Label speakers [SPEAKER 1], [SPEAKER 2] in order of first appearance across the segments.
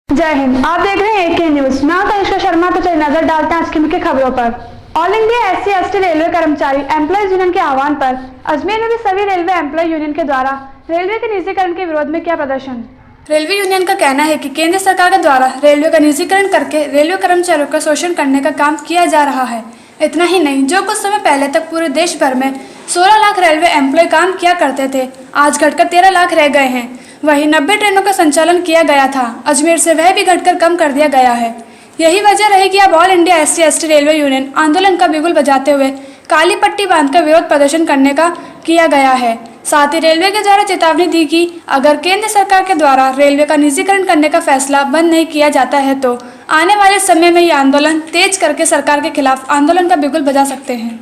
[SPEAKER 1] जय हिंद। आप देख रहे हैं AK न्यूज। मैं तनिष्का शर्मा। तो चलिए नजर डालते हैं आज की मुख्य खबरों पर। ऑल इंडिया SC/ST रेलवे कर्मचारी एम्प्लॉयज यूनियन के आह्वान पर अजमेर में भी सभी रेलवे एम्प्लॉय यूनियन के द्वारा रेलवे के निजीकरण के विरोध में किया प्रदर्शन। रेलवे यूनियन का कहना है कि केंद्र सरकार के द्वारा रेलवे का निजीकरण करके रेलवे कर्मचारियों का शोषण करने का काम किया जा रहा है। इतना ही नहीं, जो कुछ समय पहले तक पूरे देश भर में 16 लाख रेलवे एम्प्लॉय काम किया करते थे, आज घटकर 13 लाख रह गए हैं। वहीं 90 ट्रेनों का संचालन किया गया था, अजमेर से वह भी घटकर कम कर दिया गया है। यही वजह रही कि अब all India SC/ST railway union आंदोलन का बिगुल बजाते हुए काली पट्टी बांधकर विरोध प्रदर्शन करने का किया गया है। साथ ही रेलवे के द्वारा चेतावनी दी कि अगर केंद्र सरकार के द्वारा रेलवे का निजीकरण करने का फैसला बंद नहीं किया जाता है तो आने वाले समय में ये आंदोलन तेज करके सरकार के खिलाफ आंदोलन का बिगुल बजा सकते हैं।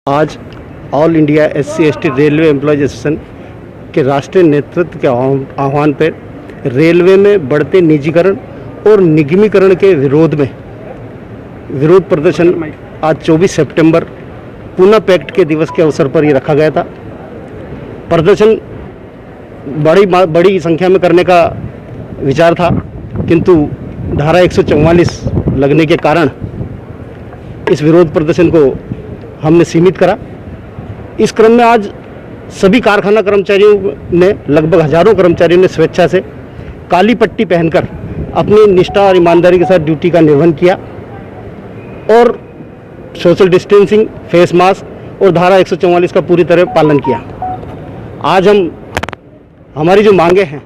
[SPEAKER 2] आज all India SC/ST railway employees association के राष्ट्रीय नेतृत्व के आह्वान पर रेलवे में बढ़ते निजीकरण और निगमीकरण के विरोध में विरोध प्रदर्शन आज 24 सितंबर पूना पैक्ट के दिवस के अवसर पर ये रखा गया था। प्रदर्शन बड़ी संख्या में करने का विचार था, किंतु धारा 144 लगने के कारण इस विरोध प्रदर्शन को हमने सीमित करा। इस क्रम में आज सभी कारखाना कर्मचारियों ने, लगभग हजारों कर्मचारियों ने स्वेच्छा से काली पट्टी पहनकर अपनी निष्ठा और ईमानदारी के साथ ड्यूटी का निर्वहन किया और सोशल डिस्टेंसिंग, फेस मास्क और धारा 144 का पूरी तरह पालन किया। आज हमारी जो मांगे हैं,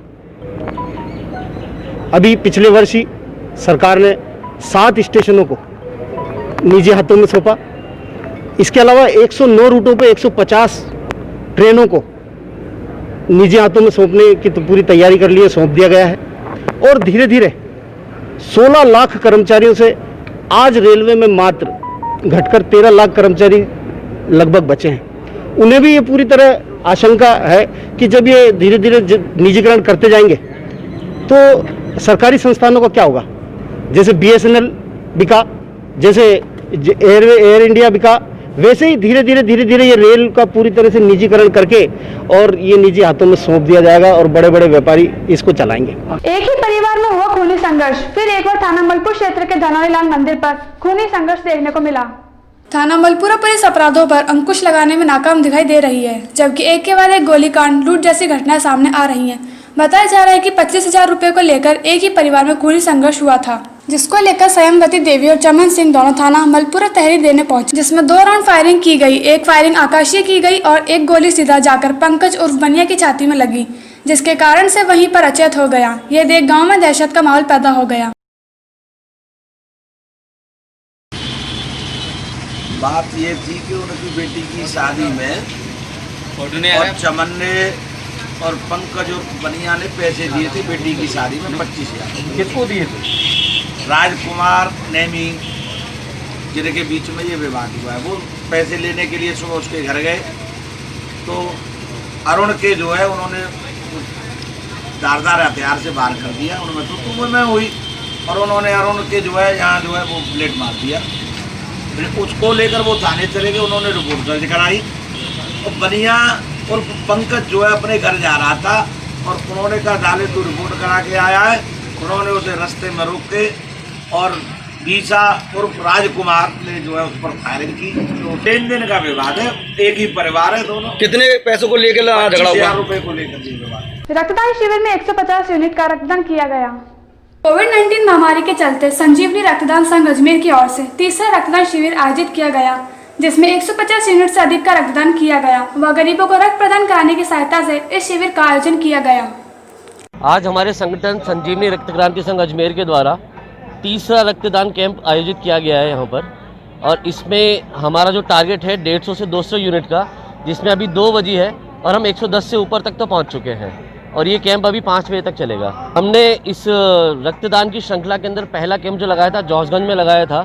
[SPEAKER 2] अभी पिछले वर्ष ही सरकार ने 7 स्टेशनों को निजी हाथों में सौंपा। इसके अलावा 109 रूटों पर 150 ट्रेनों को निजी हाथों में सौंपने की तो पूरी तैयारी कर ली है, सौंप दिया गया है। और धीरे धीरे 16 लाख कर्मचारियों से आज रेलवे में मात्र घटकर 13 लाख कर्मचारी लगभग बचे हैं। उन्हें भी ये पूरी तरह आशंका है कि जब ये धीरे धीरे निजीकरण करते जाएंगे तो सरकारी संस्थानों का क्या होगा। जैसे BSNL बिका, जैसे एयर इंडिया बिका, वैसे ही धीरे धीरे ये रेल का पूरी तरह से निजीकरण करके और ये निजी हाथों में सौंप दिया जाएगा और बड़े बड़े व्यापारी इसको चलाएंगे।
[SPEAKER 1] एक ही परिवार में हुआ खूनी संघर्ष। फिर एक बार थाना मलपुर क्षेत्र के धनौरीलाल मंदिर पर खूनी संघर्ष देखने को मिला। थाना मलपुरा पुलिस अपराधों पर अंकुश लगाने में नाकाम दिखाई दे रही है, जबकि एक के बाद एक गोलीकांड, लूट जैसी घटनाएं सामने आ रही हैं। बताया जा रहा है कि 25,000 रुपए को लेकर एक ही परिवार में खूनी संघर्ष हुआ था, जिसको लेकर संयमवती देवी और चमन सिंह दोनों थाना मलपुरा तहरीर देने पहुंचे, जिसमें 2 राउंड फायरिंग की गई। एक फायरिंग आकाशीय की गई और एक गोली सीधा जाकर पंकज उर्फ बनिया की छाती में लगी, जिसके कारण से वहीं पर अचेत हो गया। ये देख गांव में दहशत का माहौल पैदा हो गया।
[SPEAKER 3] बात ये थी कि उनकी बेटी की शादी में और चमन ने और पंकज और बनिया ने पैसे दिए थे बेटी की शादी में 25,000।
[SPEAKER 4] किसको दिए थे?
[SPEAKER 3] राजकुमार नेमी जिनके बीच में ये विवाद हुआ है, वो पैसे लेने के लिए सुबह उसके घर गए तो अरुण के जो है उन्होंने धारदार हथियार से वार कर दिया। उनमें तो तुम में हुई और उन्होंने अरुण के जो है यहाँ जो है वो ब्लेड मार दिया। फिर उसको लेकर वो थाने चले गए, उन्होंने रिपोर्ट दर्ज कराई और बनिया और पंकज जो है अपने घर जा रहा था और उन्होंने कहा डाले तू रिपोर्ट करा के आया है। उन्होंने उसे रास्ते में रोक के और बीसा और राजकुमार ने जो है उस पर फायरिंग की। तो 3 दिन का विवाद है, एक ही परिवार है दोनों।
[SPEAKER 4] कितने पैसों को लेकर झगड़ा हुआ?
[SPEAKER 3] 25,000 रुपए को लेकर विवाद।
[SPEAKER 1] रक्तदान शिविर में 150 यूनिट का रक्तदान किया गया। कोविड-19 महामारी के चलते संजीवनी रक्तदान संघ अजमेर की ओर से तीसरा रक्तदान शिविर आयोजित किया गया, जिसमें 150 यूनिट से अधिक का रक्तदान किया गया व गरीबों को रक्त प्रदान कराने की सहायता से इस शिविर का आयोजन किया गया।
[SPEAKER 5] आज हमारे संगठन संजीवनी रक्त क्रांति संघ अजमेर के द्वारा तीसरा रक्तदान कैंप आयोजित किया गया है यहाँ पर, और इसमें हमारा जो टारगेट है 150 से 200 यूनिट का, जिसमें अभी 2 बजी है और हम 110 से ऊपर तक तो पहुँच चुके हैं और ये कैंप अभी 5 बजे तक चलेगा। हमने इस रक्तदान की श्रृंखला के अंदर पहला कैंप जो लगाया था जोसगंज में लगाया था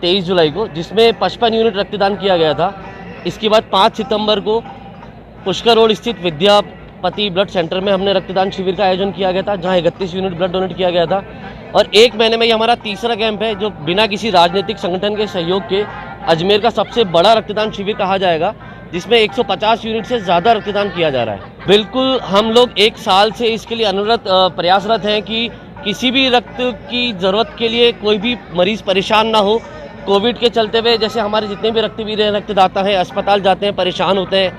[SPEAKER 5] 23 जुलाई को, जिसमें 55 यूनिट रक्तदान किया गया था। इसके बाद 5 सितंबर को पुष्कर रोड स्थित विद्यापति ब्लड सेंटर में हमने रक्तदान शिविर का आयोजन किया गया था, जहां 31 यूनिट ब्लड डोनेट किया गया था। और 1 महीने में ये हमारा तीसरा कैंप है, जो बिना किसी राजनीतिक संगठन के सहयोग के अजमेर का सबसे बड़ा रक्तदान शिविर कहा जाएगा, जिसमें 150 यूनिट से ज़्यादा रक्तदान किया जा रहा है। बिल्कुल, हम लोग 1 साल से इसके लिए प्रयासरत हैं कि किसी भी रक्त की ज़रूरत के लिए कोई भी मरीज़ परेशान ना हो। कोविड के चलते हुए जैसे हमारे जितने भी रक्तवीर हैं, रक्तदाता हैं, अस्पताल जाते हैं, परेशान होते हैं,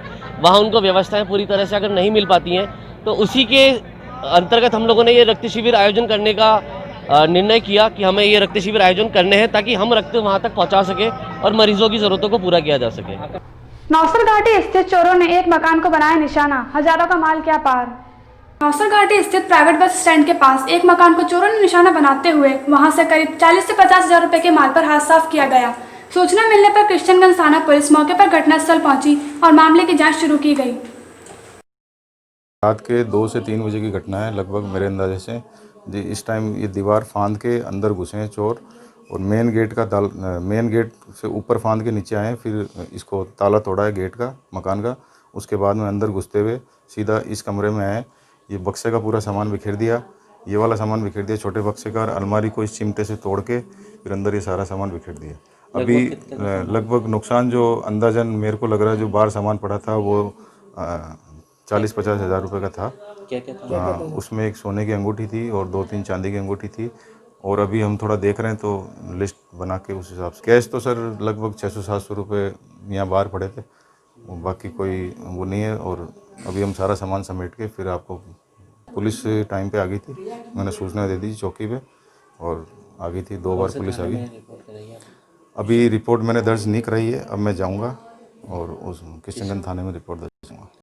[SPEAKER 5] वहाँ उनको व्यवस्थाएँ पूरी तरह से अगर नहीं मिल पाती हैं, तो उसी के अंतर्गत हम लोगों ने ये रक्त शिविर आयोजन करने का निर्णय किया कि हमें ये रक्त शिविर आयोजन करने हैं ताकि हम रक्त वहाँ तक पहुँचा सकें और मरीज़ों की ज़रूरतों को पूरा किया जा सके।
[SPEAKER 1] नौसर घाटी स्थित चोरों ने एक मकान को बनाया निशाना, हजारों का माल किया पार। नौसर घाटी स्थित प्राइवेट बस स्टैंड के पास एक मकान को चोरों ने निशाना बनाते हुए वहां से करीब 40 से 50 हजार रुपए के माल पर हाथ साफ किया गया। सूचना मिलने पर कृष्णगंज थाना पुलिस मौके पर घटनास्थल पहुंची और मामले की जांच शुरू की गई।
[SPEAKER 4] रात के 2 से 3 बजे की घटना है लगभग मेरे अंदाजे से जी। इस टाइम ये दीवार फांद के अंदर घुसे हैं चोर और मेन गेट से ऊपर फांद के नीचे आए हैं, फिर इसको ताला तोड़ा है गेट का, मकान का। उसके बाद में अंदर घुसते हुए सीधा इस कमरे में आए, ये बक्से का पूरा सामान बिखेर दिया, ये वाला सामान बिखेर दिया छोटे बक्से का, और अलमारी को इस चिमटे से तोड़ के फिर अंदर ये सारा सामान बिखेर दिया। अभी लगभग नुकसान जो अंदाजन मेरे को लग रहा है जो बाहर सामान पड़ा था वो 40-50 हज़ार रुपये का था। क्या उसमें एक सोने की अंगूठी थी और 2-3 चांदी की अंगूठी थी, और अभी हम थोड़ा देख रहे हैं तो लिस्ट बना के उस हिसाब से। कैश तो सर लगभग 600-700 रुपये यहाँ बाहर पड़े थे, बाकी कोई वो नहीं है। और अभी हम सारा सामान समेट के फिर आपको, पुलिस टाइम पे आ गई थी, मैंने सूचना दे दी चौकी पे और आ गई थी, 2 बार पुलिस आ गई। अभी रिपोर्ट मैंने दर्ज नहीं कराई है, अब मैं जाऊँगा और उस किशनगंज थाने में रिपोर्ट दर्ज करूँगा।